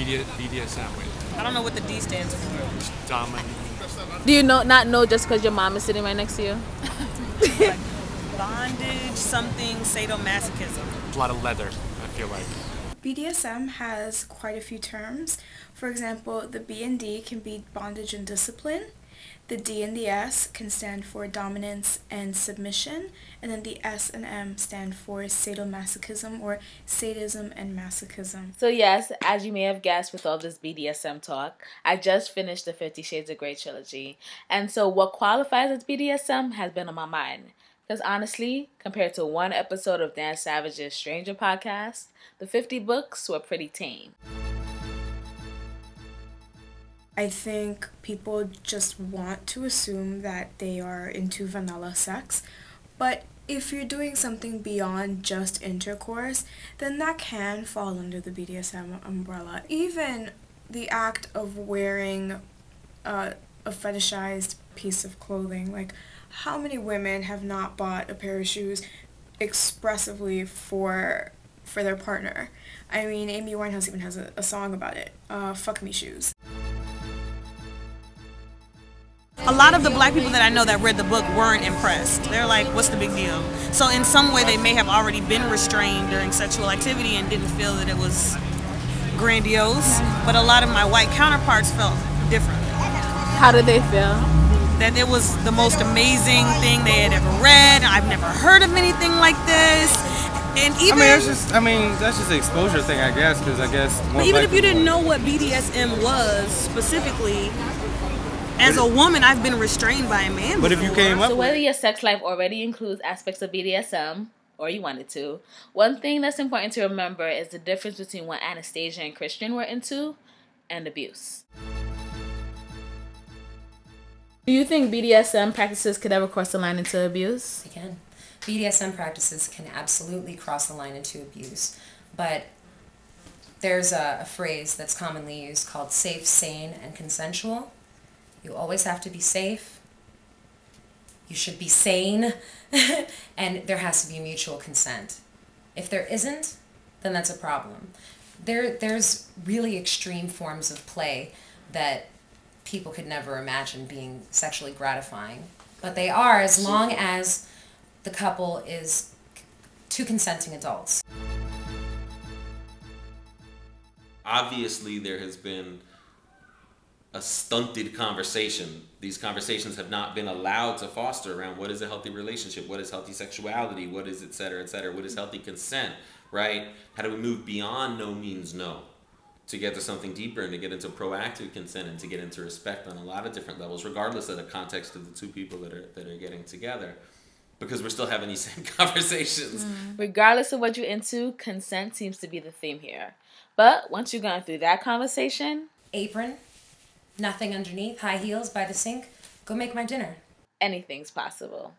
BDSM with? I don't know what the D stands for. Dominant. Do you not know just because your mom is sitting right next to you? Like bondage, something, sadomasochism. A lot of leather, I feel like. BDSM has quite a few terms. For example, the B and D can be bondage and discipline. The D and the S can stand for dominance and submission, and then the S and M stand for sadomasochism or sadism and masochism. So yes, as you may have guessed with all this BDSM talk, I just finished the 50 Shades of Grey trilogy. And so what qualifies as BDSM has been on my mind. Because honestly, compared to one episode of Dan Savage's Stranger podcast, the 50 books were pretty tame. I think people just want to assume that they are into vanilla sex, but if you're doing something beyond just intercourse, then that can fall under the BDSM umbrella. Even the act of wearing a fetishized piece of clothing, like how many women have not bought a pair of shoes expressively for their partner? I mean, Amy Winehouse even has a song about it, Fuck Me Shoes. A lot of the black people that I know that read the book weren't impressed. They're like, what's the big deal? So in some way they may have already been restrained during sexual activity and didn't feel that it was grandiose, but a lot of my white counterparts felt differently. How did they feel? That it was the most amazing thing they had ever read. I've never heard of anything like this. And even that's just an exposure thing, I guess, because I guess even if you didn't know what BDSM was specifically, as a woman, I've been restrained by a man. But if you came up, so whether your sex life already includes aspects of BDSM, or you wanted to, one thing that's important to remember is the difference between what Anastasia and Christian were into and abuse. Do you think BDSM practices could ever cross the line into abuse? They can. BDSM practices can absolutely cross the line into abuse, but there's a phrase that's commonly used called safe, sane, and consensual. You always have to be safe, you should be sane, and there has to be mutual consent. If there isn't, then that's a problem. There's really extreme forms of play that people could never imagine being sexually gratifying, but they are as long as the couple is two consenting adults. Obviously, there has been a stunted conversation. These conversations have not been allowed to foster around what is a healthy relationship, what is healthy sexuality, what is et cetera, what is healthy consent, right? How do we move beyond no means no to get to something deeper and to get into proactive consent and to get into respect on a lot of different levels, regardless of the context of the two people that are getting together, because we're still having these same conversations. Regardless of what you're into, consent seems to be the theme here. But once you've gone through that conversation, apron, nothing underneath, high heels by the sink, go make my dinner. Anything's possible.